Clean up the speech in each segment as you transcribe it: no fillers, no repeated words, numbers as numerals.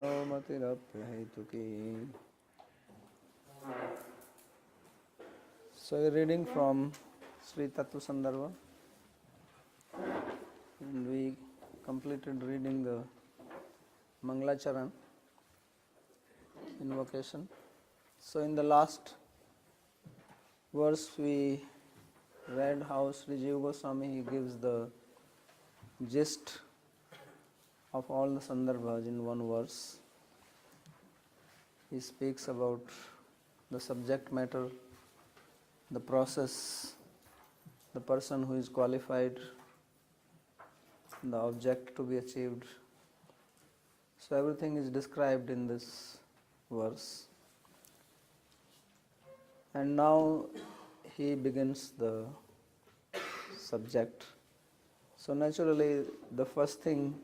Matirapyahetuki. So we're reading from Sri Tattva Sandarbha, and we completed reading the Mangalacharan invocation. So in the last verse we read how Sri Jīva Gosvāmī gives the gist of all the Sandarbhas in one verse. He speaks about the subject matter, the process, the person who is qualified, the object to be achieved. So everything is described in this verse. And now he begins the subject. So naturally the first thing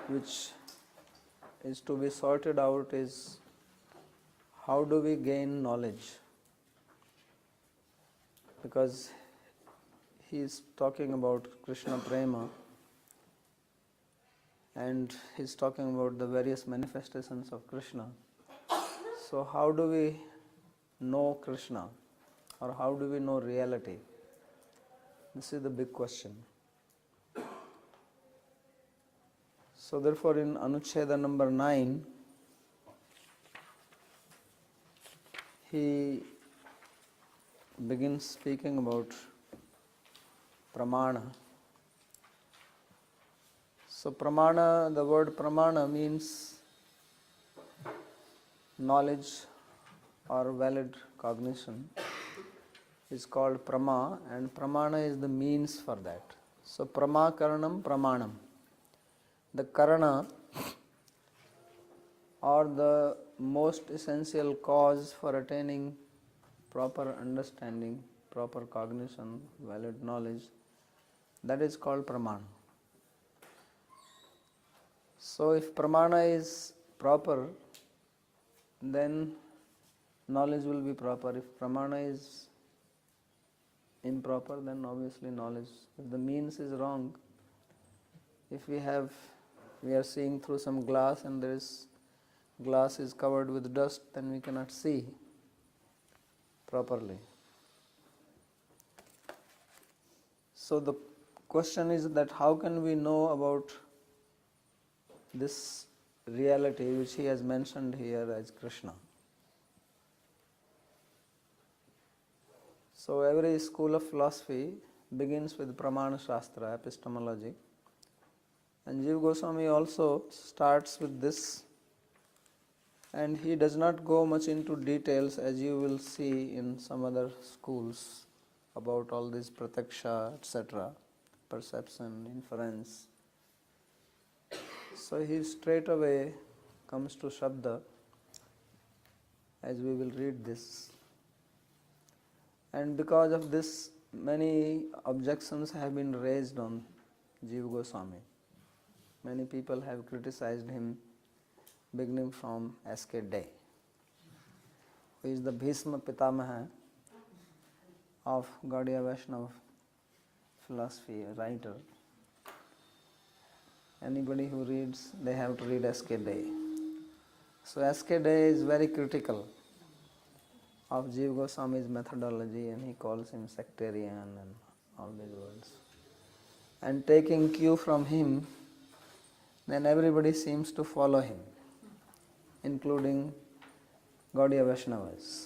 which is to be sorted out is how do we gain knowledge? Because he is talking about Krishna prema and he is talking about the various manifestations of Krishna. So how do we know Krishna, or how do we know reality? This is the big question. So therefore in Anucheda number 9, he begins speaking about pramāṇa. So pramāṇa, the word pramāṇa means knowledge or valid cognition is called prama, and pramāṇa is the means for that. So prama karanam pramāṇam. The karana, or the most essential cause for attaining proper understanding, proper cognition, valid knowledge, that is called pramāṇa. So if pramāṇa is proper, then knowledge will be proper. If pramāṇa is improper, then obviously knowledge. If the means is wrong, if we are seeing through some glass and glass is covered with dust, then we cannot see properly. So the question is that how can we know about this reality which he has mentioned here as Krishna? So every school of philosophy begins with pramāṇa shastra, epistemology. And Jīva Gosvāmī also starts with this, and he does not go much into details as you will see in some other schools about all this pratyaksha, etc., perception, inference. So he straight away comes to Shabda, as we will read this. And because of this, many objections have been raised on Jīva Gosvāmī. Many people have criticized him, beginning from S.K. Day, who is the Bhishma Pitamaha of Gaudiya Vaishnava philosophy, a writer. Anybody who reads, they have to read S.K. Day. So S.K. Day is very critical of Jīva Gosvāmī's methodology, and he calls him sectarian and all these words. And taking cue from him, then everybody seems to follow him, including Gaudiya Vaishnavas.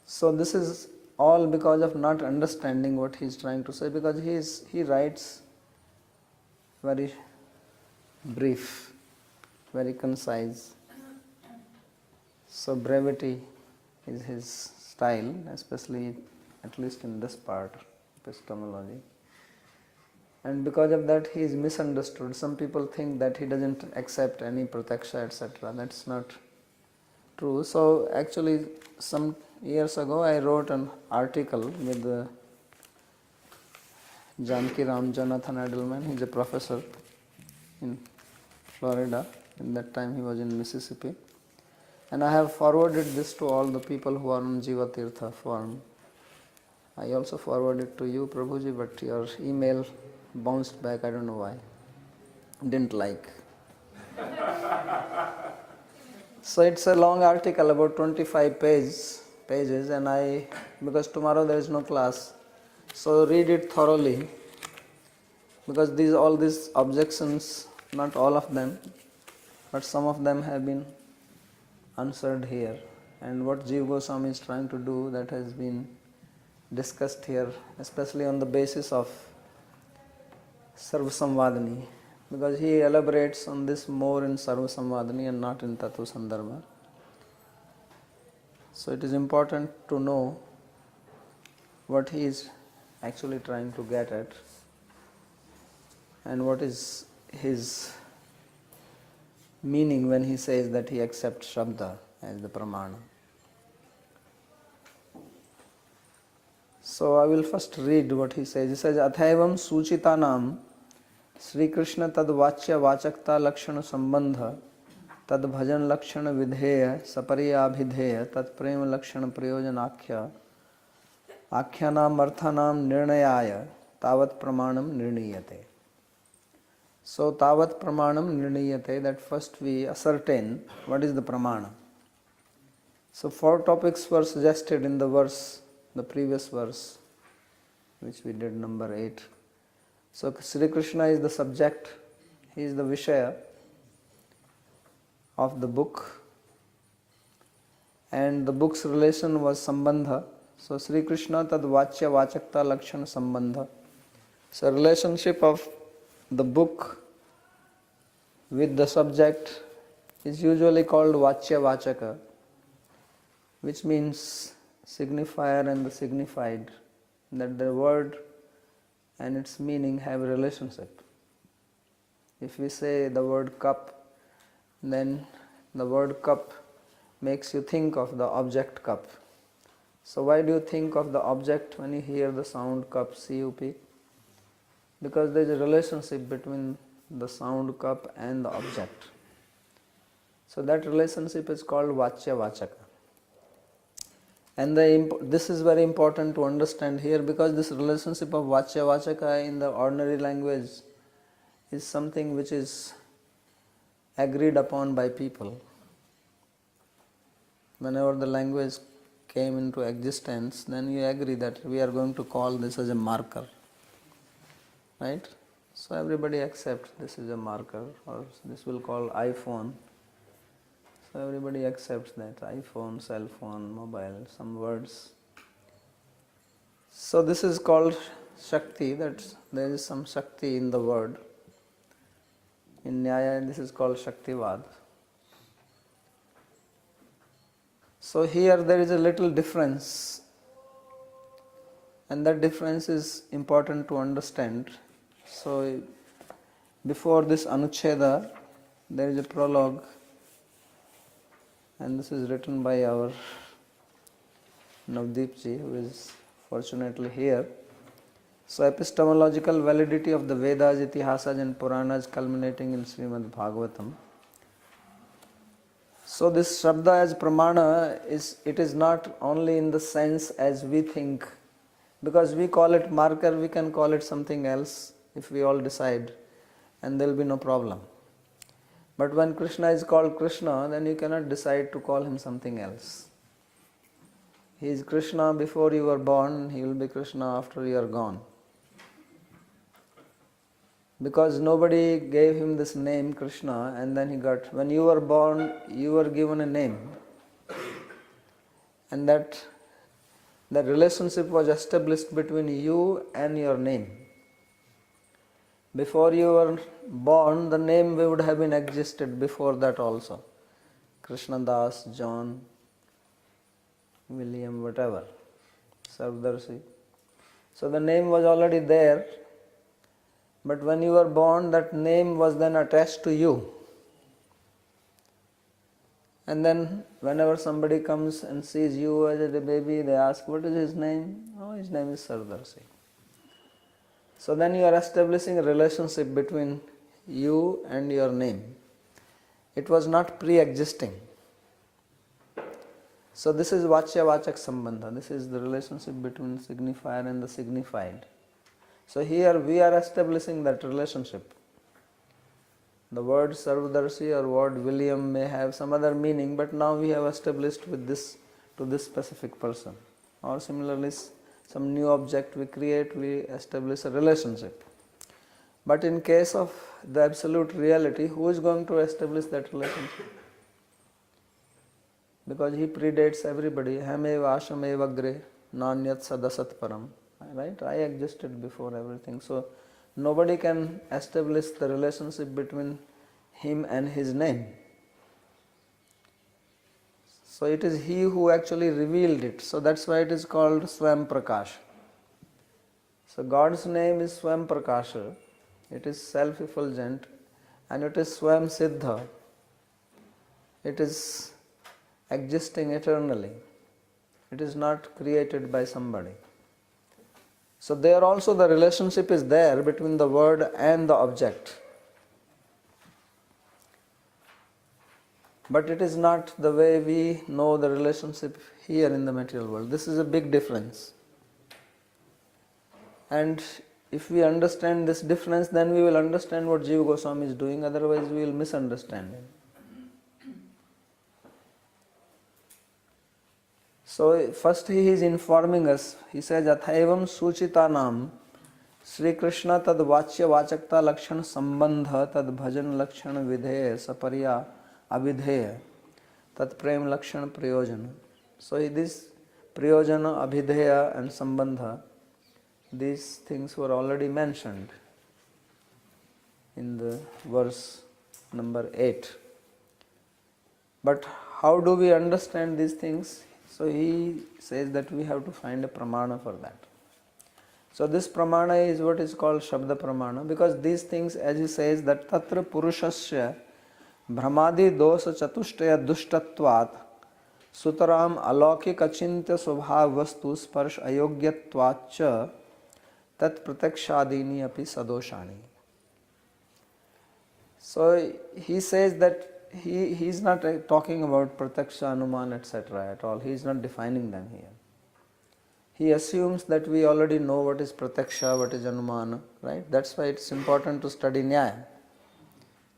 So this is all because of not understanding what he is trying to say, because he writes very brief, very concise. So brevity is his style, especially at least in this part, epistemology. And because of that he is misunderstood. Some people think that he doesn't accept any pratyaksha, etc. That's not true. So actually some years ago I wrote an article with Janki Ram Jonathan Edelman. He's a professor in Florida. In that time he was in Mississippi. And I have forwarded this to all the people who are on Jiva Tirtha forum. I also forwarded to you, Prabhuji, but your email bounced back, I don't know why. Didn't like. So it's a long article, about 25 pages, and because tomorrow there is no class, so read it thoroughly, because all these objections, not all of them, but some of them have been answered here. And what Jīva Gosvāmī is trying to do, that has been discussed here, especially on the basis of Sarva Samvadini, because he elaborates on this more in Sarva Samvadini and not in Tattva Sandarbha. So it is important to know what he is actually trying to get at and what is his meaning when he says that he accepts Shabda as the pramāṇa. So I will first read what he says. He says, Athaivam suchitanam Sri Krishna tad vachya vachakta lakshana sambandha tad bhajan lakshana vidheya sapariya abhidheya tad prema lakshana prayojanakhya akhyanam arthanam nirnayaya tavat pramanam nirniyate. So tavat pramanam nirniyate, that first we ascertain what is the pramāṇa. So 4 topics were suggested in the verse, the previous verse, which we did, number 8. So Sri Krishna is the subject, he is the Vishaya of the book, and the book's relation was Sambandha. So Sri Krishna tad vachya vachakta lakshana sambandha. So relationship of the book with the subject is usually called vachya vachaka, which means signifier and the signified, that the word and its meaning have a relationship. If we say the word cup, then the word cup makes you think of the object cup. So why do you think of the object when you hear the sound cup, C-U-P? Because there is a relationship between the sound cup and the object. So that relationship is called vachya vachaka. And this is very important to understand here, because this relationship of vachya vachaka in the ordinary language is something which is agreed upon by people. Whenever the language came into existence, then you agree that we are going to call this as a marker. Right? So everybody accepts this is a marker, or this will call iPhone. So everybody accepts that iPhone, cell phone, mobile, some words. So this is called Shakti, that there is some Shakti in the word. In Nyaya this is called Shaktivad. So here there is a little difference, and that difference is important to understand. So before this Anucheda, there is a prologue, and this is written by our Navdeepji, who is fortunately here. So epistemological validity of the Vedas, Itihasas and Puranas culminating in Srimad Bhagavatam. So this Shabda as pramāṇa is not only in the sense as we think, because we call it marker, we can call it something else if we all decide, and there will be no problem. But when Krishna is called Krishna, then you cannot decide to call him something else. He is Krishna before you were born, he will be Krishna after you are gone. Because nobody gave him this name Krishna, and then when you were born, you were given a name. And that the relationship was established between you and your name. Before you were born, the name would have been existed before that also. Krishna Das, John, William, whatever, Sardarsi. So the name was already there, but when you were born, that name was then attached to you. And then whenever somebody comes and sees you as a baby, they ask, what is his name? Oh, his name is Sardarsi. So then you are establishing a relationship between you and your name. It was not pre-existing. So this is Vachya Vachak Sambandha. This is the relationship between signifier and the signified. So here we are establishing that relationship. The word Sarvdarshi or word William may have some other meaning, but now we have established with this to this specific person. Or similarly, some new object we create, we establish a relationship. But in case of the absolute reality, who is going to establish that relationship? Because he predates everybody. Hameva ashameva agre nanyat sadasat param. Right? I existed before everything. So nobody can establish the relationship between him and his name. So it is he who actually revealed it. So that's why it is called Swayam Prakash. So God's name is Swayam Prakasha. It is self-effulgent and it is Swayam Siddha. It is existing eternally. It is not created by somebody. So there also the relationship is there between the word and the object. But it is not the way we know the relationship here in the material world. This is a big difference. And if we understand this difference, then we will understand what Jīva Gosvāmī is doing, otherwise we will misunderstand him. So first he is informing us. He says, Athaivam suchitanam Sri Krishna tad vachya vachakta lakshana sambandha tad bhajan lakshana vidheya saparya abhidheya tad prem lakshana prayojana. So this prayojana, abhidheya and sambandha, these things were already mentioned in the verse number 8. But how do we understand these things? So he says that we have to find a pramāṇa for that. So this pramāṇa is what is called Shabda Pramāṇa, because these things, as he says, that tatra purushasya brahmadi dosa chatushtaya dushtatvat sutaram alaukik achintya swabhav vastu sparsh ayogyatvacha tat pratakshadini api sadoshani. So he says that he is not talking about prataksha, anuman, etc. at all. He is not defining them here. He assumes that we already know what is prataksha, what is anumana, right? That's why it's important to study nyaya.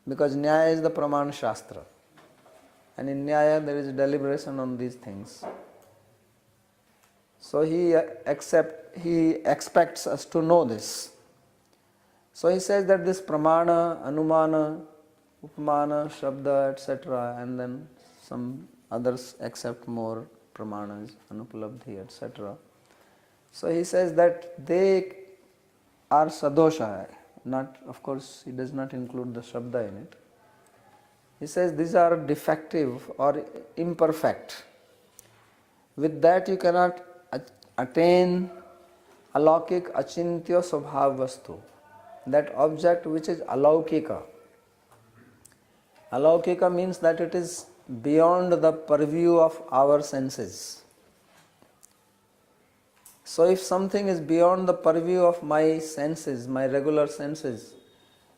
Because nyaya is the pramāṇa shastra. And in nyaya there is deliberation on these things. So he expects us to know this. So he says that this pramāṇa, anumana, upamana, shabda, etc. and then some others accept more pramāṇas, anupalabdhi, etc. So he says that they are sadosha. Not, of course, he does not include the shabda in it. He says these are defective or imperfect. With that you cannot attain alaukik achintya swabhav vastu, that object which is alaukika. Alaukika means that it is beyond the purview of our senses. So if something is beyond the purview of my senses, my regular senses,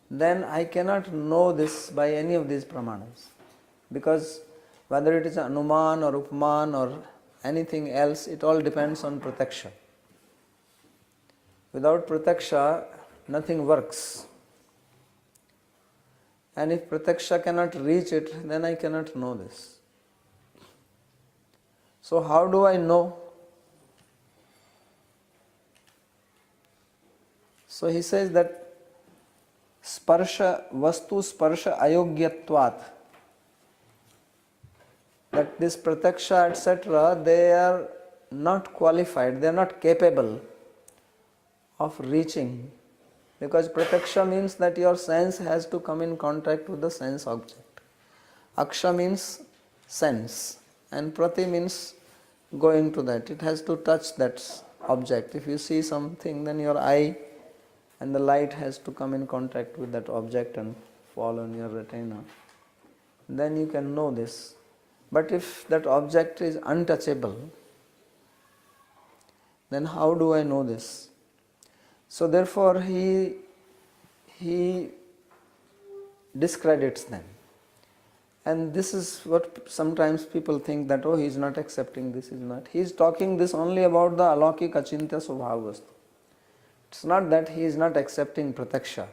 then I cannot know this by any of these pramāṇas. Because whether it is anuman or upaman or anything else, it all depends on prataksha. Without prataksha, nothing works. And if prataksha cannot reach it, then I cannot know this. So how do I know? So he says that sparsha, vastu sparsha ayogyatvat, that this prataksha, etc., they are not qualified, they are not capable of reaching. Because prataksha means that your sense has to come in contact with the sense object. Aksha means sense, and prati means going to that. It has to touch that object. If you see something, then your eye and the light has to come in contact with that object and fall on your retina. Then you can know this. But if that object is untouchable, then how do I know this? So therefore he discredits them. And this is what sometimes people think, that he is not accepting this, is not. He is talking this only about the alaukik achintya swabhav vastu. It's not that he is not accepting pratyaksha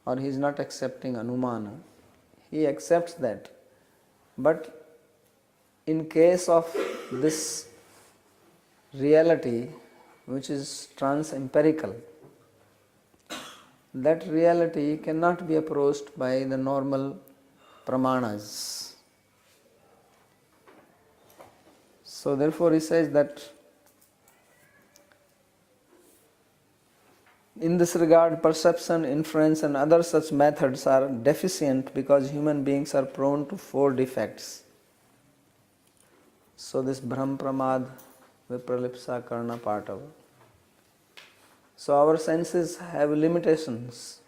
or he is not accepting anumana. He accepts that. But in case of this reality which is trans-empirical, that reality cannot be approached by the normal pramāṇas. So therefore he says that in this regard, perception, inference and other such methods are deficient because human beings are prone to 4 defects. So this Brahm Pramad Vipralipsa Karna Patava. So our senses have limitations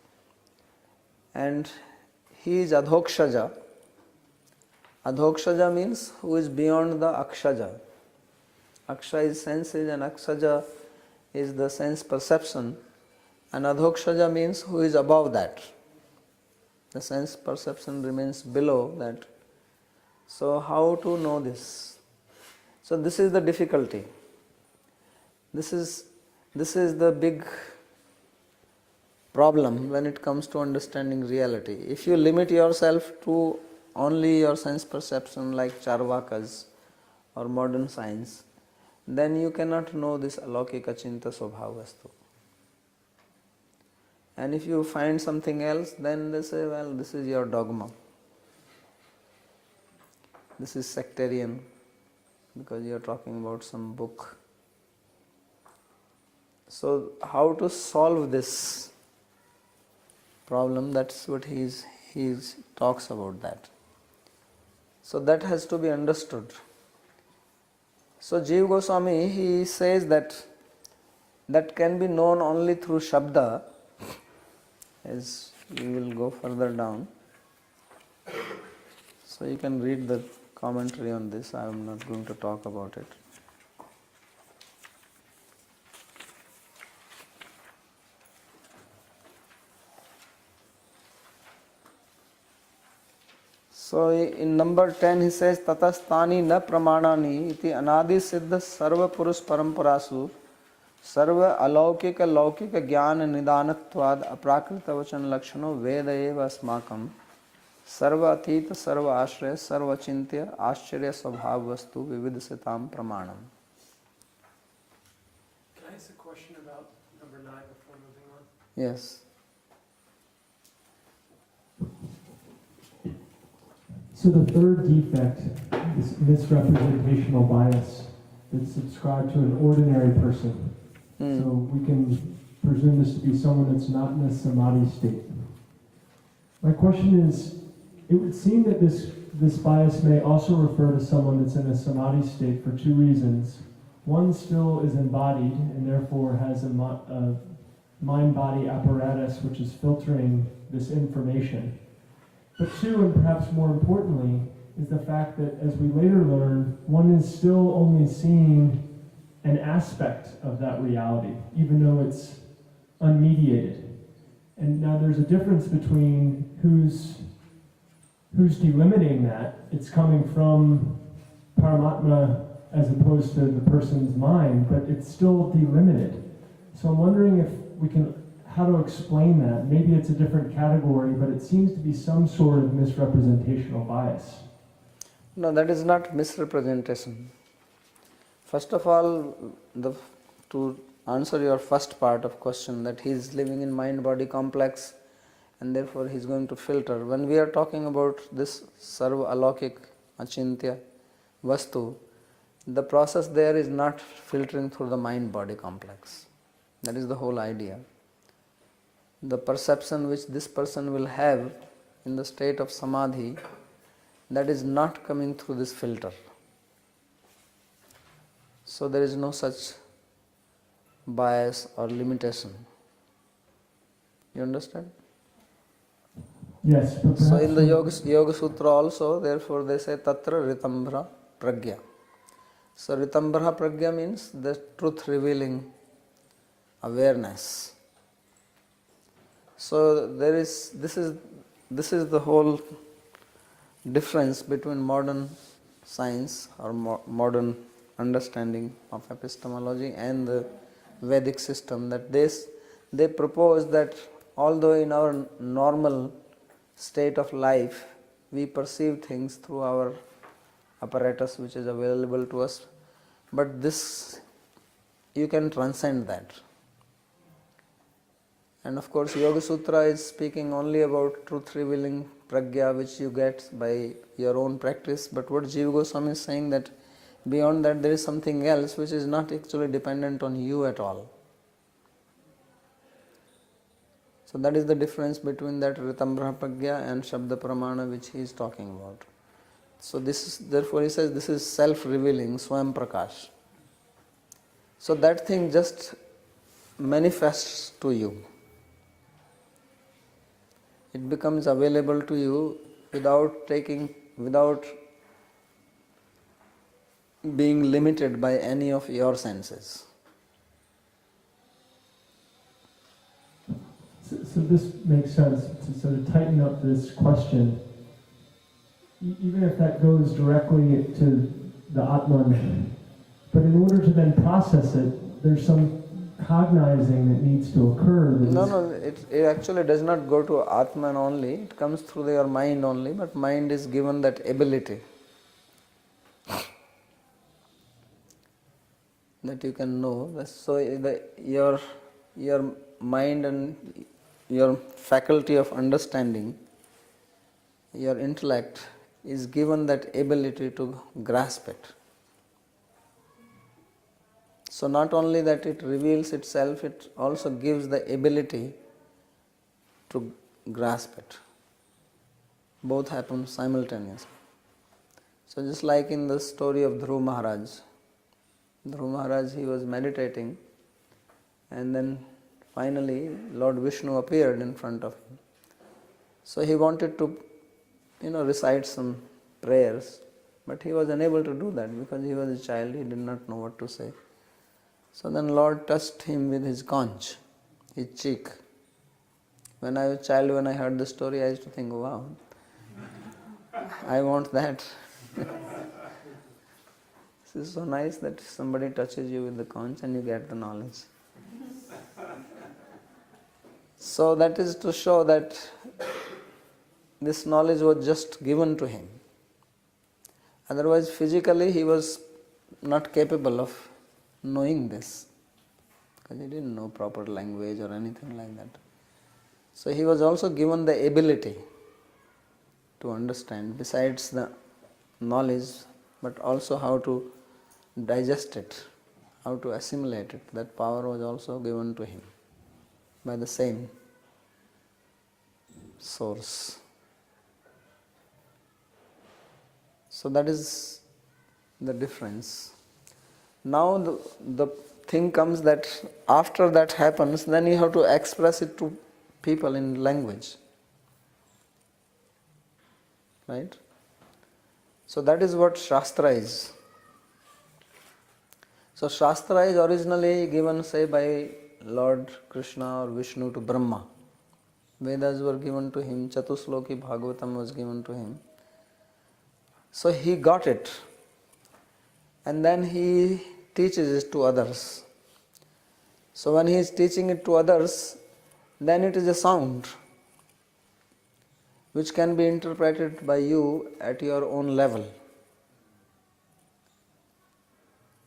and he is Adhokshaja. Adhokshaja means who is beyond the Akshaja. Aksha is senses and Akshaja is the sense perception. And Adhokshaja means who is above that. The sense perception remains below that. So how to know this? So this is the difficulty. This is the big problem when it comes to understanding reality. If you limit yourself to only your sense perception like Charvakas or modern science, then you cannot know this alaukika chinta svabhavastu. And if you find something else, then they say, well, this is your dogma. This is sectarian because you are talking about some book. So how to solve this problem? That's what he talks about that. So that has to be understood. So Jīva Gosvāmī, he says that can be known only through Shabda, as we will go further down. So you can read the commentary on this. I am not going to talk about it. So in number 10 he says, Tatastani na pramāṇani iti anadi siddha sarva purush paramparasu sarva alaukika laukika jnana nidanatvad aprakrita vachan lakshano veda eva asmakam sarva atita sarva ashraya sarva chintya ascharya svabhav vastu vividasitam pramāṇam. Can I ask a question about number 9 before moving on? Yes. So the third defect is misrepresentational bias that's subscribed to an ordinary person. So we can presume this to be someone that's not in a samadhi state. My question is, it would seem that this bias may also refer to someone that's in a samadhi state for 2 reasons. One still is embodied and therefore has a mind-body apparatus which is filtering this information. But 2, and perhaps more importantly, is the fact that as we later learn, one is still only seeing an aspect of that reality, even though it's unmediated. And now there's a difference between who's delimiting that. It's coming from Paramatma as opposed to the person's mind, but it's still delimited. So I'm wondering if we can, how to explain that. Maybe it's a different category, but it seems to be some sort of misrepresentational bias. No, that is not misrepresentation. First of all, to answer your first part of question, that he is living in mind-body complex and therefore he is going to filter. When we are talking about this sarva alaukik achintya vastu, the process there is not filtering through the mind-body complex. That is the whole idea. The perception which this person will have in the state of samadhi, that is not coming through this filter. So there is no such bias or limitation. You understand? Yes. So in the Yoga Sutra also, therefore they say Tatra Ritambhra Pragya. So Ritambhra Pragya means the truth revealing awareness. So this is the whole difference between modern science or modern understanding of epistemology and the Vedic system, that they propose that although in our normal state of life we perceive things through our apparatus which is available to us, but this you can transcend that. And of course Yoga Sutra is speaking only about truth revealing pragya which you get by your own practice, but what Jīva Gosvāmī is saying that beyond that there is something else which is not actually dependent on you at all. So that is the difference between that Ritambhra Pragya and Shabda Pramāṇa which he is talking about. So this is, therefore he says this is self-revealing, Swayam Prakash. So that thing just manifests to you. It becomes available to you without being limited by any of your senses. So this makes sense. To sort of tighten up this question, even if that goes directly to the Atman, but in order to then process it, there's some cognizing that needs to occur. No, it actually does not go to Atman only, it comes through your mind only, but mind is given that ability that you can know. So your mind and your faculty of understanding, your intellect is given that ability to grasp it. So not only that it reveals itself, it also gives the ability to grasp it. Both happen simultaneously. So just like in the story of Dhruva Maharaj, he was meditating, and then finally Lord Vishnu appeared in front of him. So he wanted to, recite some prayers, but he was unable to do that because he was a child, he did not know what to say. So then Lord touched him with his conch, his cheek. When I was a child, when I heard the story, I used to think, wow, I want that. This is so nice that somebody touches you with the conch and you get the knowledge. So that is to show that this knowledge was just given to him. Otherwise, physically he was not capable of knowing this, because he didn't know proper language or anything like that. So he was also given the ability to understand, besides the knowledge, but also how to digest it, how to assimilate it. That power was also given to him by the same source. So that is the difference. Now the thing comes that after that happens, then you have to express it to people in language. Right? So that is what Shastra is. So Shastra is originally given, say, by Lord Krishna or Vishnu to Brahma. Vedas were given to him, Chatusloki Bhagavatam was given to him. So he got it. And then he teaches it to others. So when he is teaching it to others, then it is a sound which can be interpreted by you at your own level.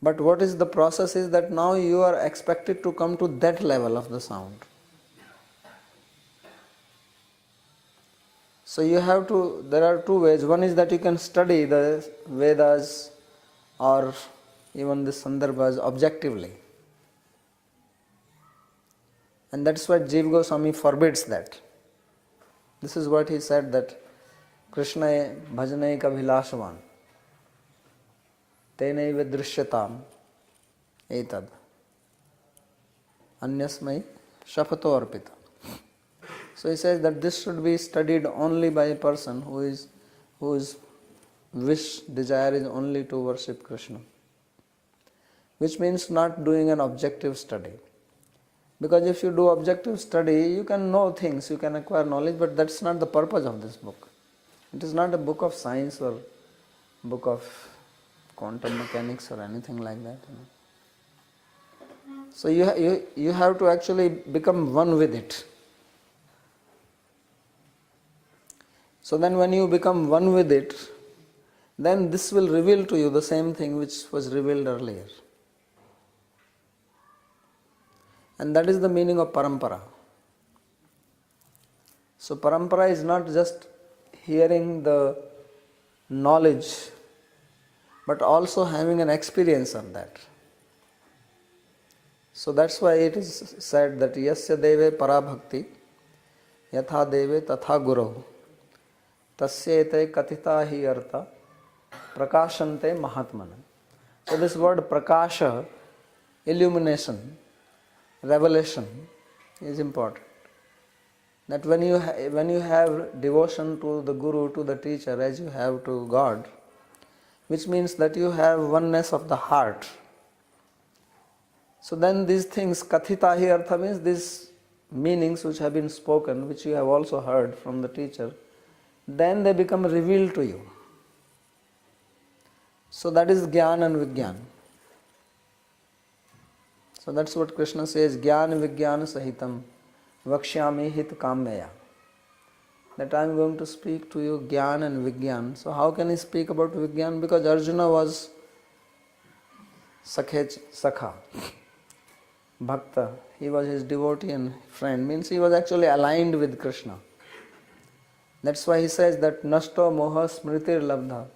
But what is the process is that now you are expected to come to that level of the sound. So there are two ways. One is that you can study the Vedas or even the Sandarbhas objectively. And that's why Jīva Gosvāmī forbids that. This is what he said, that Krishna bhajanai ka bhilashavan tenaiva drishyatam etad anyasmai shapato arpita. So he says that this should be studied only by a person whose desire is only to worship Krishna. Which means not doing an objective study. Because if you do objective study, you can know things, you can acquire knowledge, but that's not the purpose of this book. It is not a book of science or book of quantum mechanics or anything like that. So you have to actually become one with it. So then when you become one with it, then this will reveal to you the same thing which was revealed earlier. And that is the meaning of parampara. So parampara is not just hearing the knowledge, but also having an experience of that. So that's why it is said that yasya deve para bhakti yatha deve tatha guru tasyete katita hi artha prakashante mahatmana. So this word prakasha, illumination, revelation, is important. That when you have devotion to the Guru, to the teacher, as you have to God, which means that you have oneness of the heart. So then these things, kathita hi artha, means these meanings which have been spoken, which you have also heard from the teacher, then they become revealed to you. So that is jnana and vijnana. So that's what Krishna says, jnana vijnana sahitam vakshyami hit kameya. That I am going to speak to you jnana and vijnana. So how can he speak about vijnana? Because Arjuna was sakha, bhakta. He was his devotee and friend. Means he was actually aligned with Krishna. That's why he says that nashto moha smritir labdha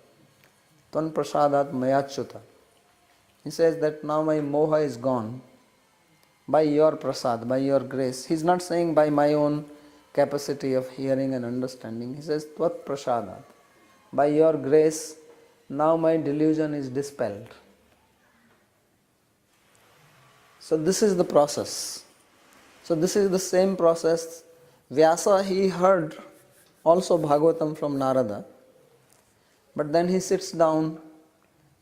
tvan prasadat mayachyuta. He says that now my moha is gone by your prasad, by your grace. He is not saying by my own capacity of hearing and understanding. He says tvat prasadat. By your grace, now my delusion is dispelled. So this is the process. So this is the same process. Vyāsa, he heard also Bhagavatam from Narada, but then he sits down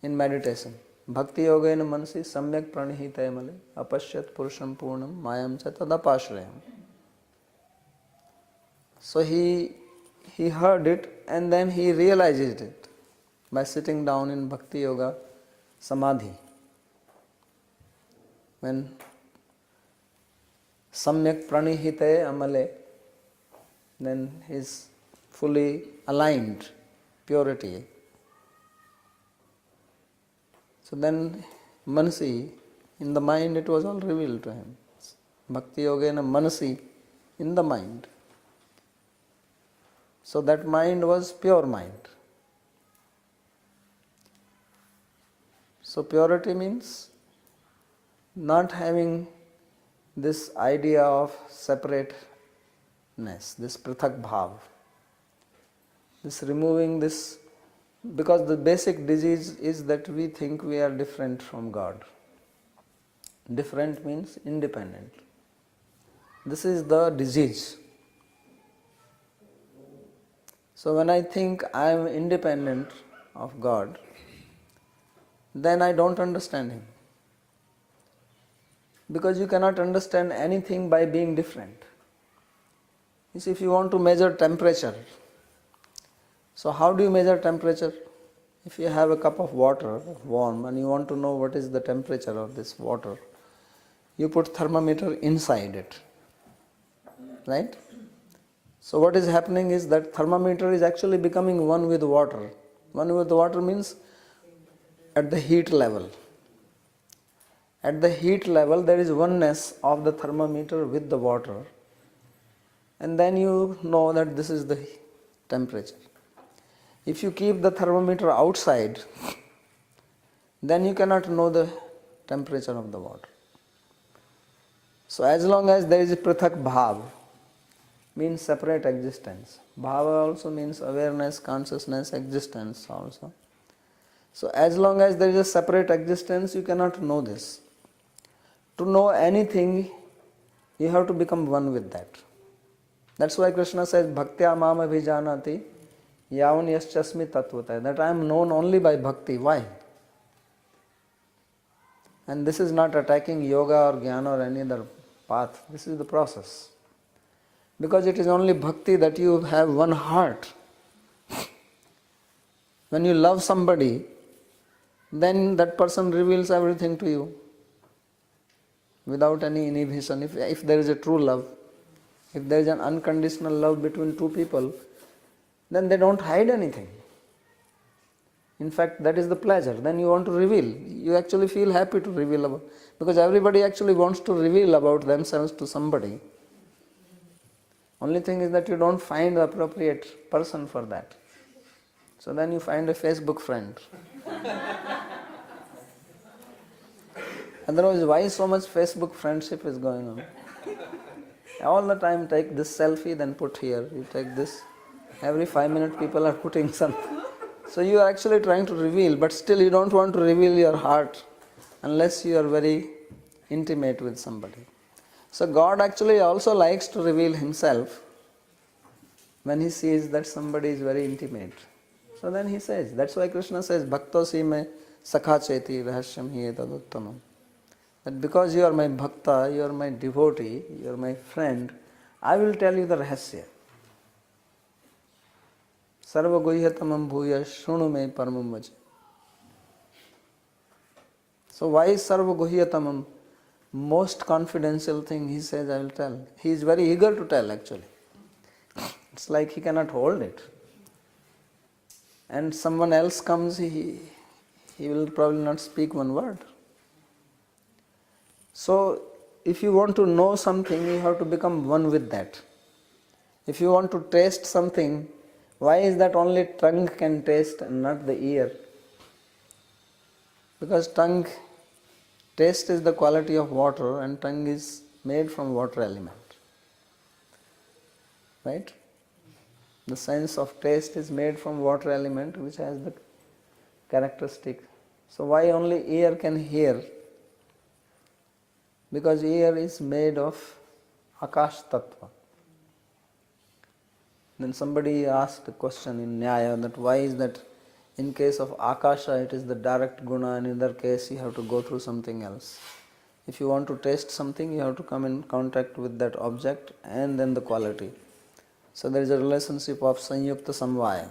in meditation. Bhakti yogena manasi samyak pranihita male apashyat purusham purnam mayam cha tadapashrayam. So he heard it and then he realized it by sitting down in bhakti yoga samadhi. When samyak pranihite amale, then he is fully aligned, purity. So then manasi, in the mind it was all revealed to him. Bhakti yogena manasi, in the mind. So that mind was pure mind. So purity means not having this idea of separateness, this prithak bhav, this removing this, because the basic disease is that we think we are different from God. Different means independent. This is the disease. So when I think I am independent of God, then I don't understand Him. Because you cannot understand anything by being different. You see, if you want to measure temperature, so how do you measure temperature? If you have a cup of water, warm, and you want to know what is the temperature of this water, you put thermometer inside it, right? So what is happening is that thermometer is actually becoming one with water. One with water means at the heat level. At the heat level, there is oneness of the thermometer with the water, and then you know that this is the temperature. If you keep the thermometer outside, then you cannot know the temperature of the water. So as long as there is a prithak bhav, means separate existence. Bhava also means awareness, consciousness, existence also. So as long as there is a separate existence, you cannot know this. To know anything, you have to become one with that. That's why Krishna says, Bhaktya mam abhijanati yavan yaschasmi tattvata. That I am known only by bhakti. Why? And this is not attacking yoga or jnana or any other path. This is the process. Because it is only bhakti that you have one heart. When you love somebody, then that person reveals everything to you. without any inhibition. If there is a true love, if there is an unconditional love between two people, then they don't hide anything. In fact, that is the pleasure. Then you want to reveal. You actually feel happy to reveal about, because everybody actually wants to reveal about themselves to somebody. Only thing is that you don't find the appropriate person for that. So then you find a Facebook friend. Otherwise, why so much Facebook friendship is going on? All the time take this selfie, then put here. You take this. Every 5 minutes people are putting something. So you are actually trying to reveal, but still you don't want to reveal your heart unless you are very intimate with somebody. So God actually also likes to reveal Himself when He sees that somebody is very intimate. So then He says, that's why Krishna says, Bhaktosi me sakha cheti rahasyam hi etaduttamam. That because you are my bhakta, you are my devotee, you are my friend, I will tell you the rahasya. Sarva guhyatamam bhuya shrunu me paramam vacha. So why is sarva guhyatamam? Most confidential thing He says, I will tell. He is very eager to tell actually. It's like He cannot hold it. And someone else comes, he will probably not speak one word. So, if you want to know something, you have to become one with that. If you want to taste something, why is that only tongue can taste and not the ear? Because taste is the quality of water and tongue is made from water element. Right? The sense of taste is made from water element which has the characteristic. So why only ear can hear? Because ear is made of Akash Tattva. Then somebody asked a question in Nyaya that why is that in case of Akasha it is the direct guna and in other case you have to go through something else. If you want to taste something you have to come in contact with that object and then the quality. So there is a relationship of Sanyukta Samvaya.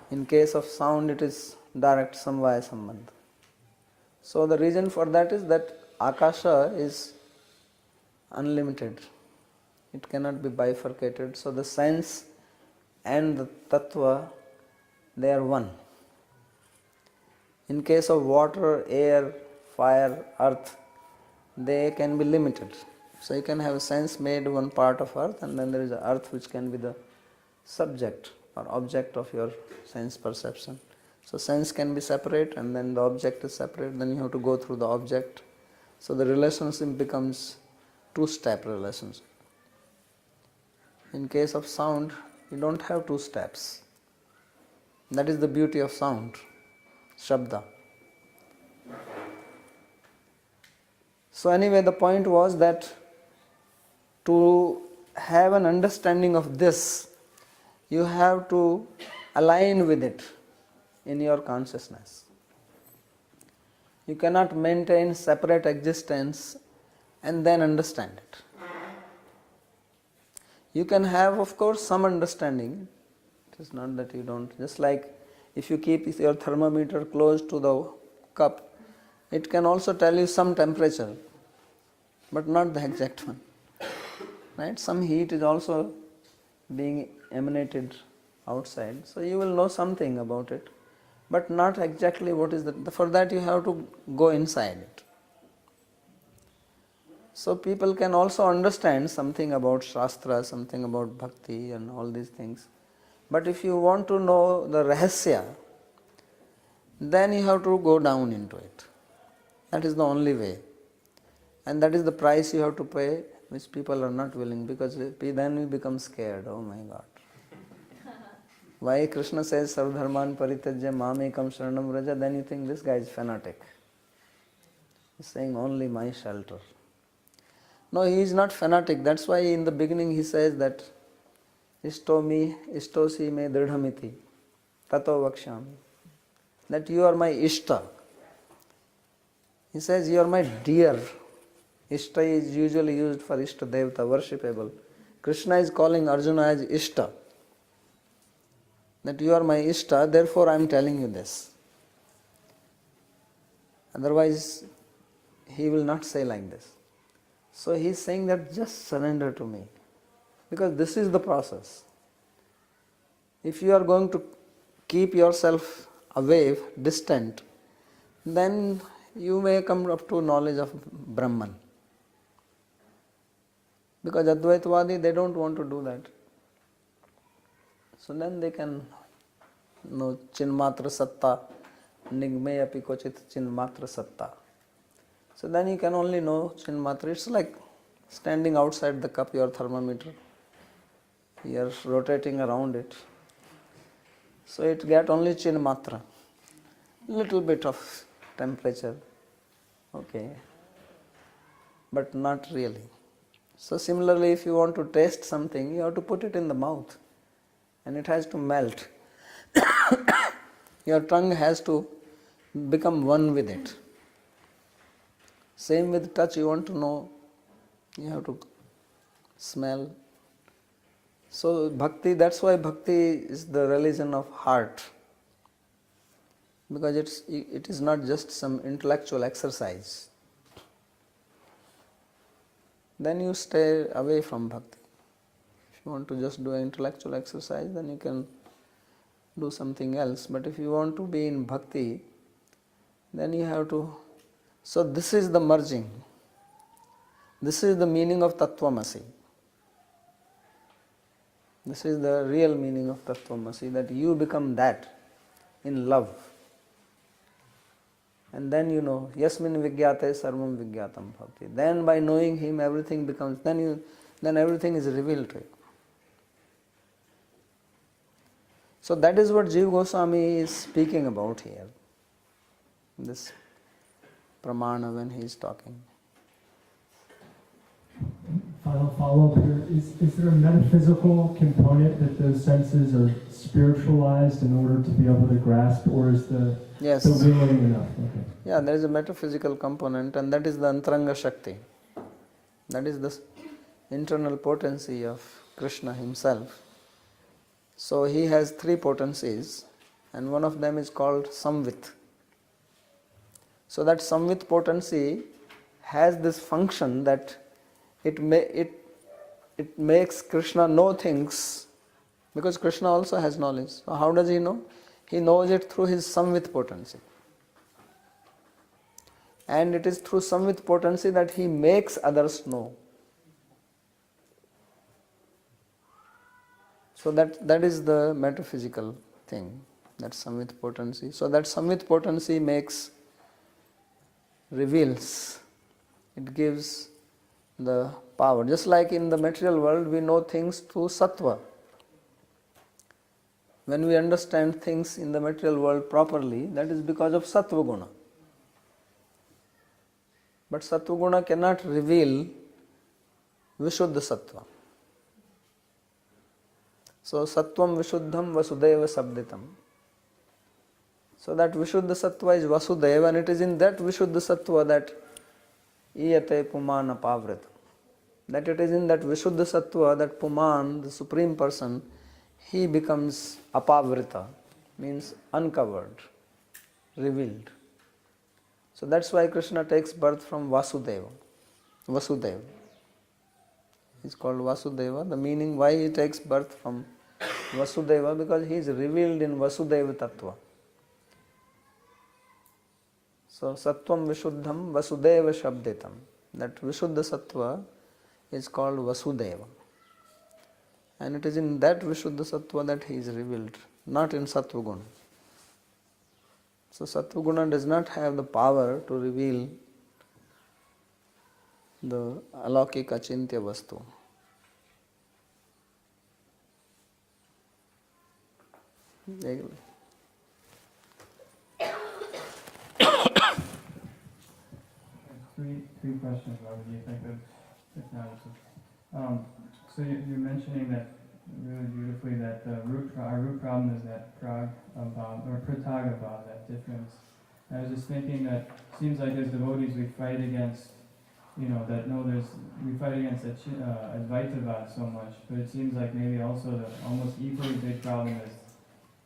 In case of sound it is direct Samvaya Sambandha. So the reason for that is that Akasha is unlimited. It cannot be bifurcated. So the sense and the tattva, they are one. In case of water, air, fire, earth, they can be limited. So you can have a sense made one part of earth and then there is the earth which can be the subject or object of your sense perception. So sense can be separate and then the object is separate, then you have to go through the object. So the relationship becomes two-step relationship. In case of sound, you don't have two steps. That is the beauty of sound, Shabda. So anyway, the point was that to have an understanding of this, you have to align with it in your consciousness. You cannot maintain separate existence and then understand it. You can have, of course, some understanding. It is not that you don't. Just like if you keep your thermometer close to the cup, it can also tell you some temperature, but not the exact one. Right? Some heat is also being emanated outside, so you will know something about it, but not exactly what is that. For that you have to go inside it. So people can also understand something about Shastra, something about Bhakti and all these things. But if you want to know the Rahasya, then you have to go down into it. That is the only way. And that is the price you have to pay, which people are not willing, because then we become scared. Oh my God. Why Krishna says Sarvadharman Parityajya Mamekam Sharanam Vraja, then you think this guy is fanatic. He's saying only my shelter. No, he is not fanatic. That's why in the beginning he says that Ishtosi me dridhamiti tato vakshami. That you are my Ishta. He says you are my dear. Ishta is usually used for Ishta Devata, worshipable. Krishna is calling Arjuna as Ishta. That you are my Ishta, therefore I am telling you this. Otherwise, he will not say like this. So he is saying that just surrender to me, because this is the process. If you are going to keep yourself away, distant, then you may come up to knowledge of Brahman. Because Advaitvadi, they don't want to do that. So then they can know Chinmatra Satta, Nigme api kochit Chinmatra Satta. So then you can only know Chinmatra. It's like standing outside the cup, your thermometer. You are rotating around it. So it get only Chinmatra. Little bit of temperature. Okay. But not really. So similarly, if you want to taste something, you have to put it in the mouth. And it has to melt. Your tongue has to become one with it. Same with touch, you want to know, you have to smell. So bhakti, that's why bhakti is the religion of heart. Because it is not just some intellectual exercise. Then you stay away from bhakti. If you want to just do an intellectual exercise, then you can do something else. But if you want to be in bhakti, then you have to. So this is the merging. This is the meaning of Tattvamasi. This is the real meaning of Tattvamasi, that you become that in love. And then you know, Yasmin Vigyate Sarvam Vigyatam Bhavati. Then by knowing him, everything becomes, then everything is revealed to you. So that is what Jīva Gosvāmī is speaking about here. This pramāṇa when he is talking. Final follow-up here. Is there a metaphysical component that those senses are spiritualized in order to be able to grasp, or is the willing enough? Okay. Yeah, there is a metaphysical component, and that is the Antaranga Shakti. That is the internal potency of Krishna himself. So he has three potencies, and one of them is called Samvit. So that Samvit potency has this function that it makes Krishna know things, because Krishna also has knowledge. So how does he know? He knows it through his Samvit potency. And it is through Samvit potency that he makes others know. So that is the metaphysical thing, that Samvit potency. So that Samvit potency reveals, it gives the power. Just like in the material world, we know things through sattva. When we understand things in the material world properly, that is because of sattva guna. But sattva guna cannot reveal Vishuddha sattva. So sattvam vishuddham vasudeva sabditam. So that Vishuddha sattva is Vasudeva, and it is in that Vishuddha sattva that iyate pumāna pavrita. That it is in that Vishuddha sattva that Puman, the Supreme Person, he becomes apavrita, means uncovered, revealed. So that's why Krishna takes birth from Vasudeva. Vasudeva. He's called Vasudeva. The meaning why he takes birth from Vasudeva, because he is revealed in Vasudeva Tattva. So Sattvam Vishuddham Vasudeva Shabditam. That Vishuddha Sattva is called Vasudeva. And it is in that Vishuddha Sattva that he is revealed, not in Sattva Guna. So Sattva Guna does not have the power to reveal the alaukika chintya vastu. Three questions, Babaji, if I could, if not. So you're mentioning that really beautifully that our root problem is that pratagabha, that difference. And I was just thinking that it seems like as devotees we fight against, we fight against Advaitavad so much, but it seems like maybe also the almost equally big problem is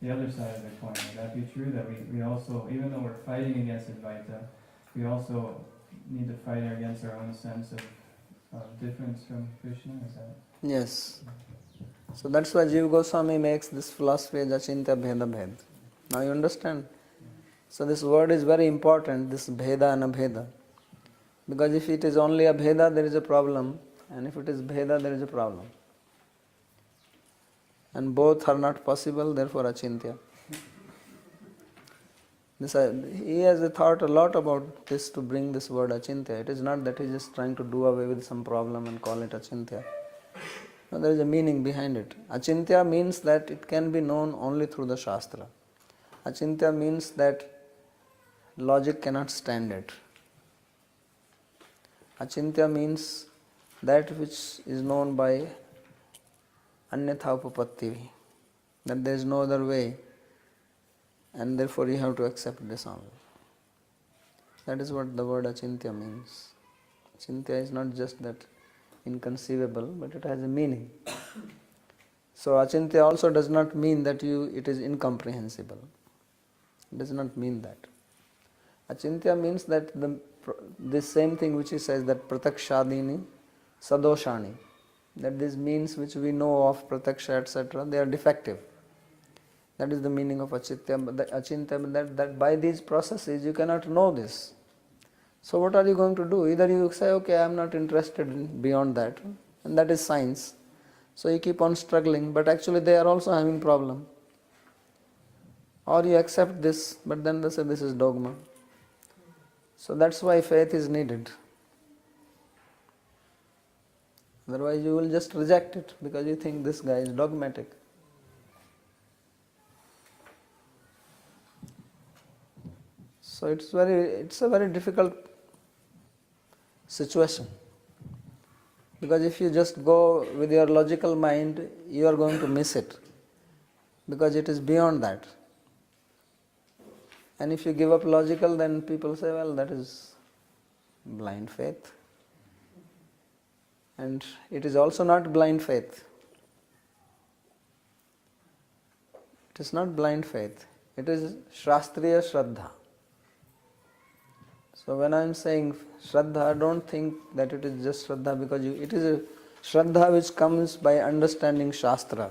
the other side of the coin. Would that be true? That we also, even though we're fighting against Advaita, we also need to fight against our own sense of difference from Krishna. Is that? Yes. So that's why Jīva Gosvāmī makes this philosophy as Achintya Bheda Bhed. Now you understand? So this word is very important, this Bheda and Abheda. Because if it is only Abheda, there is a problem. And if it is Bheda, there is a problem. And both are not possible, therefore Achintya. He has thought a lot about this to bring this word Achintya. It is not that he is just trying to do away with some problem and call it Achintya. No, there is a meaning behind it. Achintya means that it can be known only through the Shastra. Achintya means that logic cannot stand it. Achintya means that which is known by Anyatha Upapatti, that there is no other way, and therefore you have to accept this only. That is what the word Achintya means. Achintya is not just that inconceivable, but it has a meaning. So Achintya also does not mean that it is incomprehensible. It does not mean that. Achintya means that this same thing which he says, that pratakshadini sadoshani, that these means which we know of, prataksha, etc., they are defective. That is the meaning of Achintya, that by these processes you cannot know this. So what are you going to do? Either you say, okay, I am not interested in beyond that, and that is science. So you keep on struggling, but actually they are also having problem. Or you accept this, but then they say this is dogma. So that's why faith is needed. Otherwise you will just reject it because you think this guy is dogmatic. So it's a very difficult situation. Because if you just go with your logical mind, you are going to miss it. Because it is beyond that. And if you give up logical, then people say, well, that is blind faith. And it is also not blind faith. It is not blind faith. It is Shastriya Shraddha. So when I am saying Shraddha, don't think that it is just Shraddha because it is a Shraddha which comes by understanding Shastra.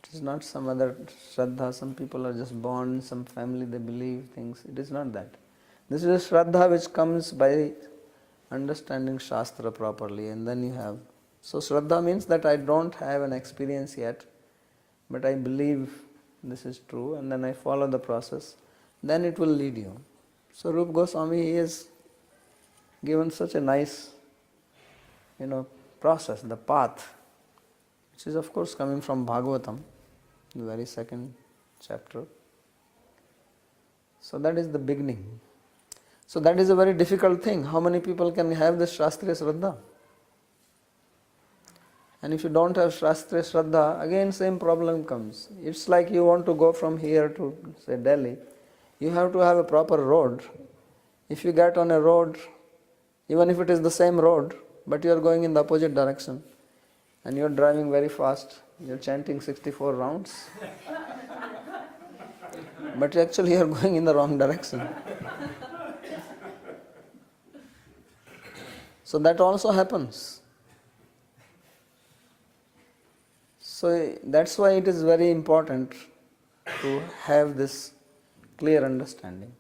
It is not some other Shraddha. Some people are just born in some family, they believe things. It is not that. This is a Shraddha which comes by understanding Shastra properly, and then you have. So Shraddha means that I don't have an experience yet, but I believe this is true, and then I follow the process. Then it will lead you. So Rupa Goswami, he has given such a nice, process, the path, which is of course coming from Bhagavatam, the very second chapter. So that is the beginning. So that is a very difficult thing. How many people can have this Shastriya Shraddha? And if you don't have Shastriya Shraddha, again same problem comes. It's like you want to go from here to, say, Delhi. You have to have a proper road. If you get on a road, even if it is the same road, but you are going in the opposite direction, and you are driving very fast, you are chanting 64 rounds, but actually you are going in the wrong direction. So that also happens. So that's why it is very important to have this clear understanding.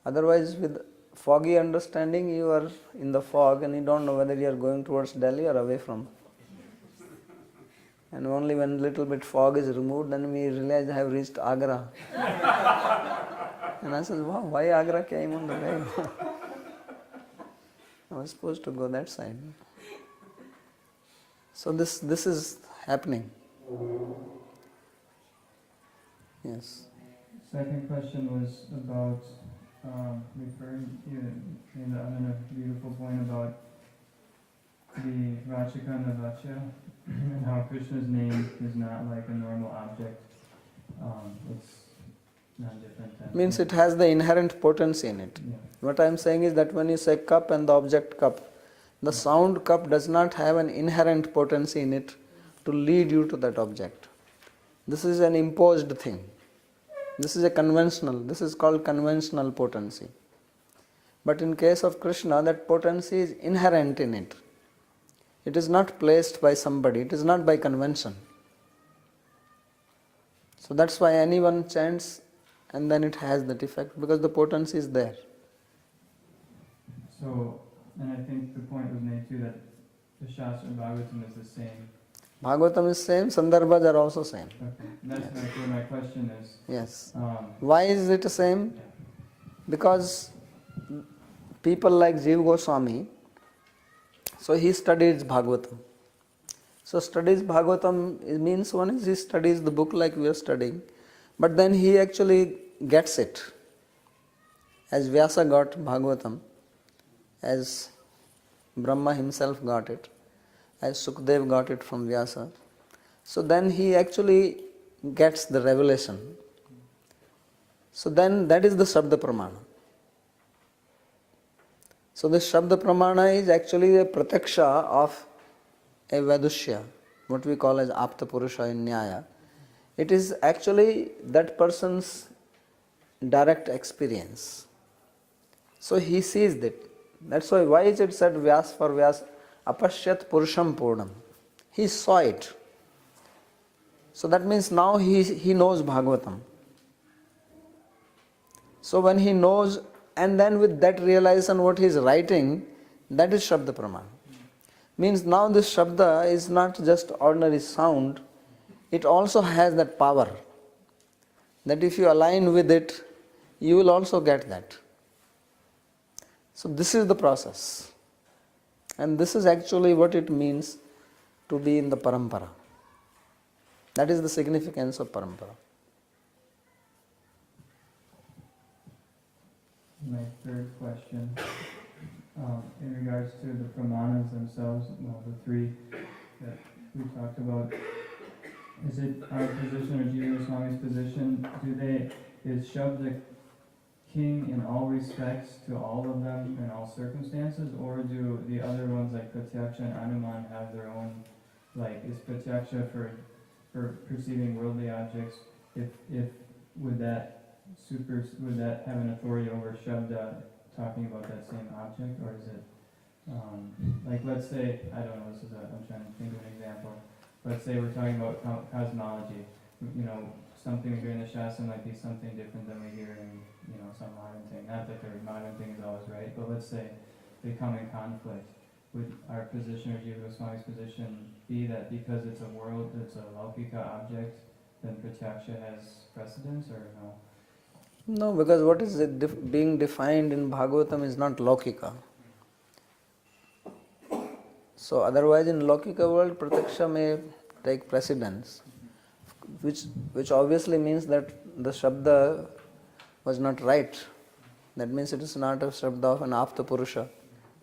Otherwise, with foggy understanding, you are in the fog and you don't know whether you are going towards Delhi or away from. And only when a little bit fog is removed, then we realize I have reached Agra. And I said, wow, why Agra came on the way? I was supposed to go that side. So this is happening. Yes. Second question was about referring you in a beautiful point about the Rachaka and the Vacha, and how Krishna's name is not like a normal object. It's not different than... Means it has the inherent potency in it. Yeah. What I am saying is that when you say cup and the object cup, the sound cup does not have an inherent potency in it to lead you to that object. This is an imposed thing. This is this is called conventional potency. But in case of Krishna, that potency is inherent in it. It is not placed by somebody, it is not by convention. So that's why anyone chants and then it has that effect, because the potency is there. So, and I think the point was made too that the Shastra and Bhagavatam is the same. Bhagavatam is same, Sandarbhas are also same. Okay, that's where my question is. Yes. Um, Why is it the same? Because people like Jīva Gosvāmī, so he studies Bhagavatam. So studies Bhagavatam, it means one is he studies the book like we are studying, but then he actually gets it. As Vyāsa got Bhagavatam, as Brahma himself got it, as Sukdev got it from Vyāsa. So then he actually gets the revelation. So then that is the Shabda Pramāṇa. So this Shabda Pramāṇa is actually a prataksha of a Vadushya, what we call as Apta Purusha in Nyaya. It is actually that person's direct experience. So he sees that. That's why is it said Vyāsa for Vyāsa, Apashyat Purusham Purnam. He saw it. So that means now he knows Bhagavatam. So when he knows, and then with that realization what he is writing, that is Shabda Pramāṇa. Means now this Shabda is not just ordinary sound, it also has that power. That if you align with it, you will also get that. So this is the process. And this is actually what it means to be in the parampara. That is the significance of parampara. My third question, in regards to the pramāṇas themselves, the three that we talked about, is it our position or Jīva Gosvāmī's position, is Shabda king in all respects to all of them in all circumstances, or do the other ones like Pratyaksha and Anuman have their own, like is Pratyaksha for perceiving worldly objects, would that have an authority over Shabda talking about that same object, or is it like, let's say, I don't know, I'm trying to think of an example. Let's say we're talking about cosmology. Something we hear in the Shastra might be something different than we hear in, some modern thing. Not that the modern thing is always right, but let's say they come in conflict. Would our position or Jīva Gosvāmī's position be that because it's a world, it's a laukika object, then Pratyaksha has precedence, or no? No, because what is being defined in Bhagavatam is not laukika. So otherwise in laukika world, Pratyaksha may take precedence, which obviously means that the Shabda was not right. That means it is not a Shabda of an Apta Purusha.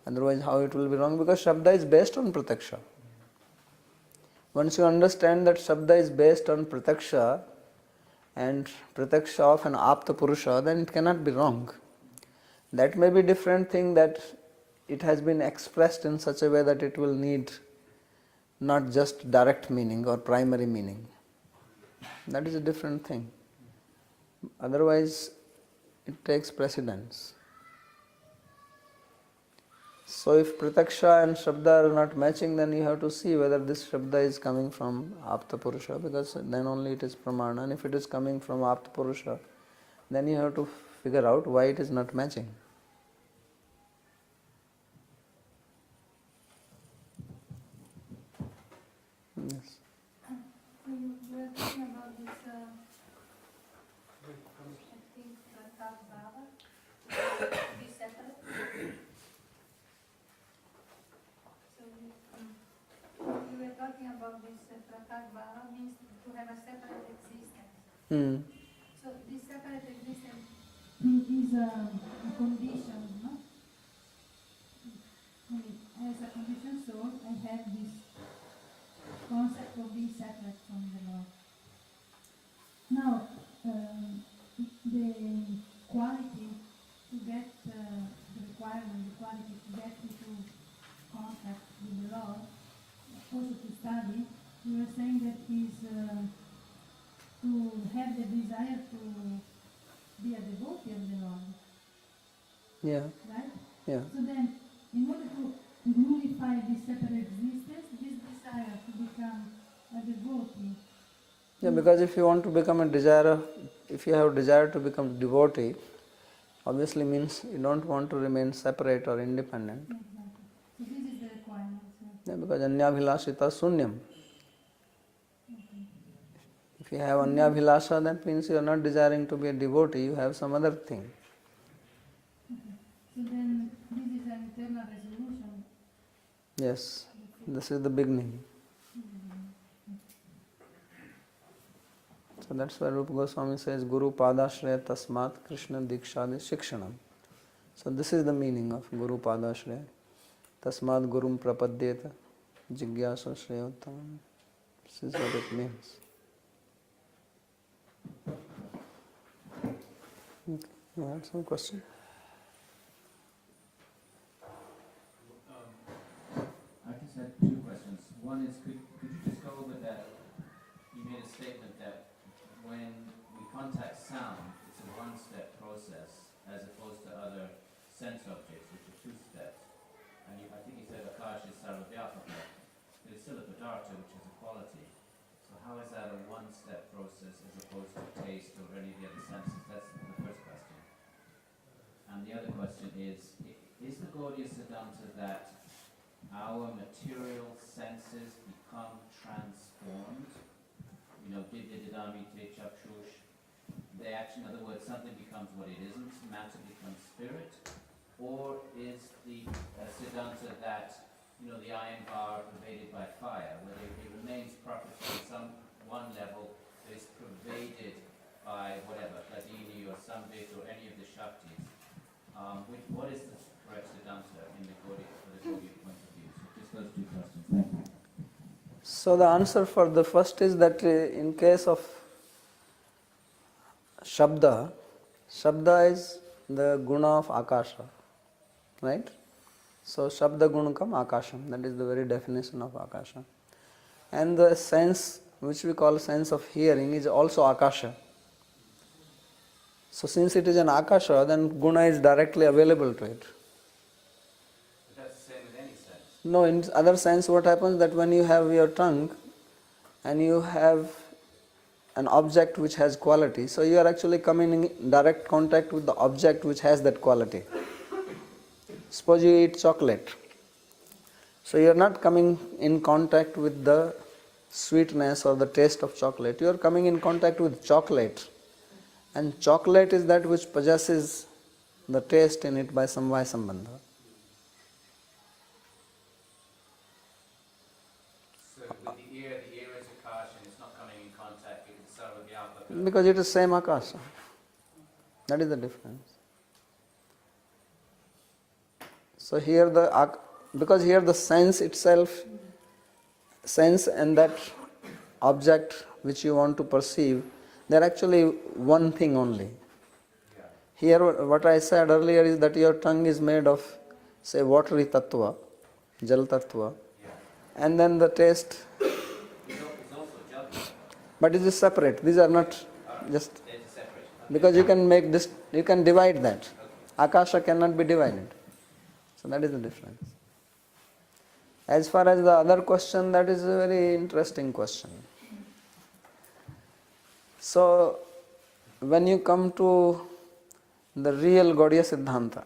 Otherwise how it will be wrong? Because Shabda is based on Pratyaksha. Once you understand that Shabda is based on Pratyaksha and Pratyaksha of an Apta Purusha, then it cannot be wrong. That may be different thing that it has been expressed in such a way that it will need not just direct meaning or primary meaning. That is a different thing. Otherwise, it takes precedence. So if Pratyaksha and Shabda are not matching, then you have to see whether this Shabda is coming from Apta Purusha, because then only it is pramāṇa. And if it is coming from Apta Purusha, then you have to figure out why it is not matching. Yes. We were talking about this, I think, Tattva, to be separate. So we were talking about this Tattva means to have a separate existence. So this separate existence is a condition, no? As a condition soul, I have this concept of being separate from the Lord. Now, the quality to get the requirement, the quality to get into contact with the Lord, also to study, we were saying that is to have the desire to be a devotee of the Lord, Yeah, right? yeah. So then, in order to nullify this separate existence, this desire to become a devotee. Yeah, because if you want to become a desire, if you have desire to become devotee, obviously means you don't want to remain separate or independent. Exactly. So this is the requirement. Yeah, because anyabhilashita sunyam. If you have anyabhilasha, that means you are not desiring to be a devotee, you have some other thing. So then, this is an internal resolution. Yes, this is the beginning. So that's why Rupa Goswami says, Guru Padashraya Tasmat Krishna Dikshadi Shikshanam. So this is the meaning of Guru Padashraya. Tasmat Gurum Prapadyeta Jigyasa Shreyottam. This is what it means. Okay. You had some question? I just had two questions. One is, could you just go over that? You made a statement that when we contact sound, it's a one-step process as opposed to other sense objects, which are two steps. And I think you said Akash is sarvavyapaka, but it's still a padartha, which is a quality. So how is that a one-step process as opposed to taste or any of the other senses? That's the first question. And the other question is the Gaudiya Siddhanta that our material senses become transformed? You know, Divyadidamite Chakshush. They actually, in other words, something becomes what it isn't, matter becomes spirit? Or is the Siddhanta that, you know, the iron bar pervaded by fire, whether it remains property on some one level, but is pervaded by whatever, Hladini or Samvit or any of the Shaktis? What is the correct Siddhanta in the Gaudiya, for the Gaudiya point of view? So just those two questions. Thank you. So the answer for the first is that in case of Shabda, Shabda is the guna of Akasha, right? So Shabda Gunakam Akasham, that is the very definition of Akasha. And the sense, which we call sense of hearing, is also Akasha. So since it is an Akasha, then guna is directly available to it. But that's the same with any sense. No, in other sense what happens that when you have your tongue and you have an object which has quality, so you are actually coming in direct contact with the object which has that quality. Suppose you eat chocolate. So you are not coming in contact with the sweetness or the taste of chocolate. You are coming in contact with chocolate. And chocolate is that which possesses the taste in it by samvaya sambandha. So with the ear is Akash and it's not coming in contact with the sarvavyapaka. Because it is same Akasha. That is the difference. So here because here the sense itself, sense and that object which you want to perceive, they are actually one thing only. Yeah. Here what I said earlier is that your tongue is made of, say, watery tattva, jal tattva, Yeah. and then the taste, It's also judgment. but it is separate. These are not just, There's a separation. because you can make this, you can divide that. Akasha cannot be divided. So that is the difference. As far as the other question, that is a very interesting question. So, when you come to the real Gaudiya Siddhanta,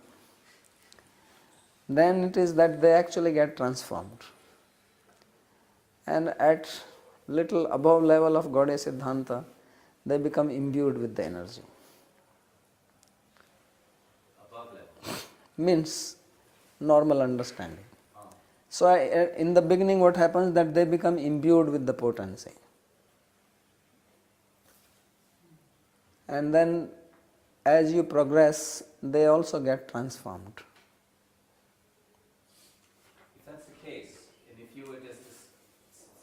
then it is that they actually get transformed. And at little above level of Gaudiya Siddhanta, they become imbued with the energy. Above level. Means normal understanding. Oh. So in the beginning what happens that they become imbued with the potency. And then as you progress, they also get transformed. If that's the case, and if you were just to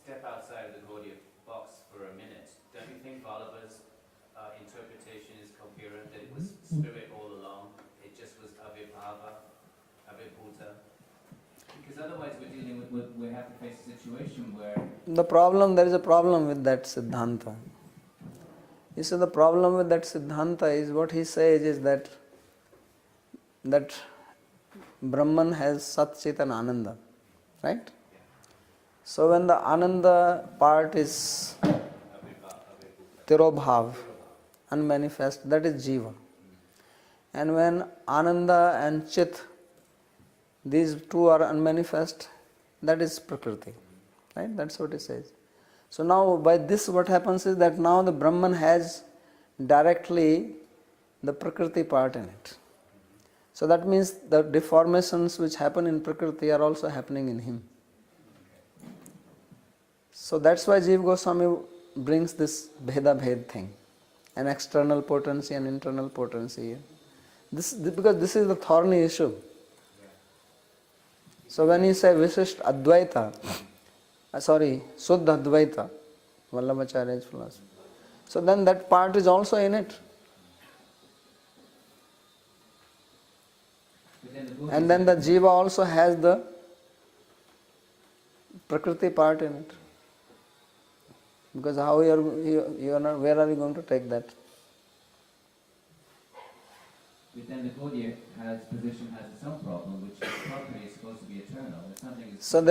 step outside of the Gaudiya box for a minute, don't you think Vallabha's interpretation is coherent, that it was spirit all along, it just was avibhava, avibhuta? Because otherwise we're dealing with we have to face a situation where... There is a problem with that Siddhanta. You see, the problem with that Siddhanta is what he says is that Brahman has Sat Chit and Ananda, right? So when the Ananda part is Tirobhav, unmanifest, that is Jiva. And when Ananda and Chit, these two are unmanifest, that is Prakriti, right? That's what he says. So now by this what happens is that now the Brahman has directly the Prakriti part in it. So that means the deformations which happen in Prakriti are also happening in him. So that's why Jīva Gosvāmī brings this Bheda Bhed thing, an external potency and internal potency. Because this is the thorny issue. So when you say Vishisht Advaita, Suddha Advaita, Vallabhacharya's philosophy, so then that part is also in it. And then the Jiva also has the Prakriti part in it. Because how you are not, where are you going to take that? But then the Bodhi has position has its own problem, which property is supposed to be eternal. If something is So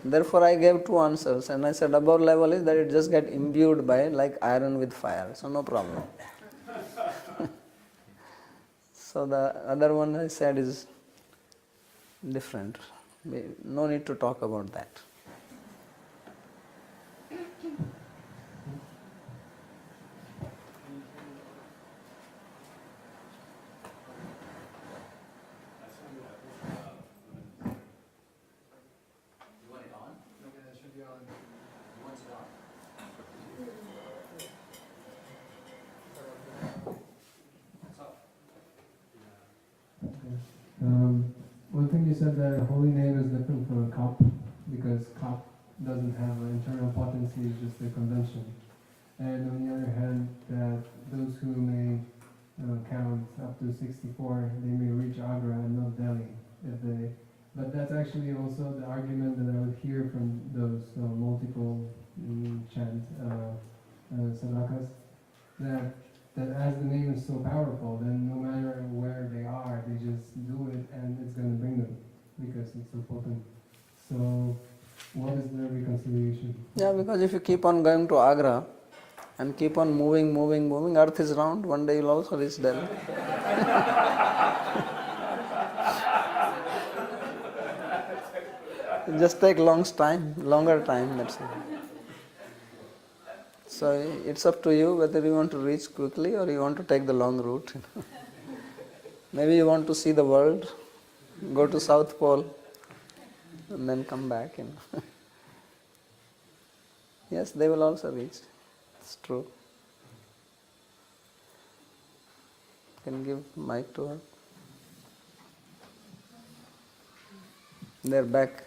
therefore I gave two answers, and I said above level is that it just get imbued by like iron with fire, so no problem. So the other one I said is different. No need to talk about that. One thing you said that a holy name is different from a cup, because cup doesn't have an internal potency, it's just a convention. And on the other hand, that those who may count up to 64, they may reach Agra and not Delhi. But that's actually also the argument that I would hear from those multiple chant sadakas, that as the name is so powerful, then no matter where they are, they just do it and it's going to bring them because it's so potent. So what is the reconciliation? Yeah, because if you keep on going to Agra and keep on moving, earth is round, one day you'll also reach Delhi. It just take longer time, that's it. So it's up to you whether you want to reach quickly or you want to take the long route. Maybe you want to see the world, go to South Pole and then come back. Yes, they will also reach. It's true. You can give mic to her. They're back.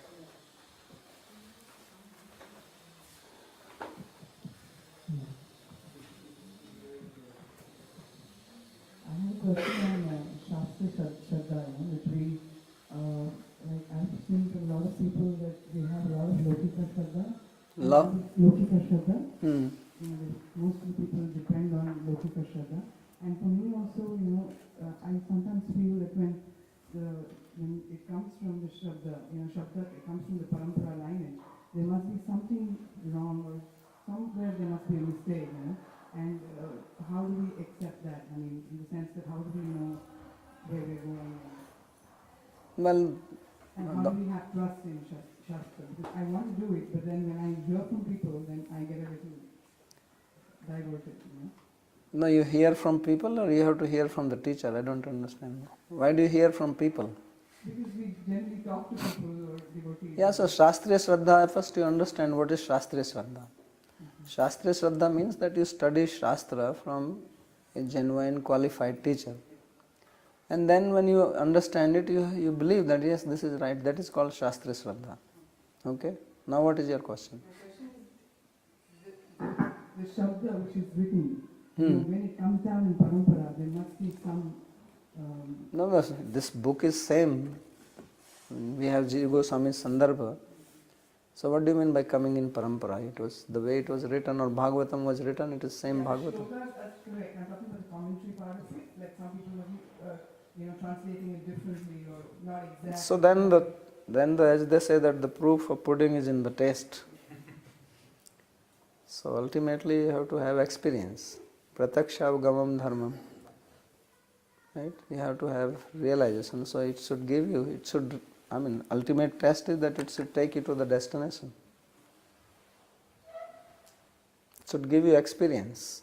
I have a question on Shastra Shraddha, which we, like I've seen from a lot of people that they have a lot of Lokika Shraddha. Lokika Shraddha. Most of the people depend on Lokika Shraddha. And for me also, I sometimes feel that when it comes from the Shraddha, Shraddha, it comes from the Parampara lineage, there must be something wrong or somewhere there must be a mistake, And how do we accept that? I mean, in the sense that how do we know where we're going? And how do we have trust in Shastra? Because I want to do it, but then when I hear from people, then I get a little diverted, No, you hear from people or you have to hear from the teacher? I don't understand. Why do you hear from people? Because we generally talk to people or devotees. Yeah, so Shastriya Shraddha, first you understand what is Shastriya Shraddha. Shastriya Shraddha means that you study Shastra from a genuine qualified teacher. And then when you understand it, you believe that yes, this is right. That is called Shastriya Shraddha. Okay? Now what is your question? The Shabda which is written, when it comes down in Parampara, there must be some... No, this book is same. We have Jīva Gosvāmī's Sandarbha. So what do you mean by coming in parampara? It was the way it was written, or Bhagavatam was written, it is same Bhagavatam. That's correct. I'm talking about the commentary part of it. Like some people are, translating it differently or not exactly. So then as they say that the proof of pudding is in the taste. So ultimately you have to have experience. Pratyakshavgamam dharmam. Right? You have to have realization. So it should give you, ultimate test is that it should take you to the destination. It should give you experience.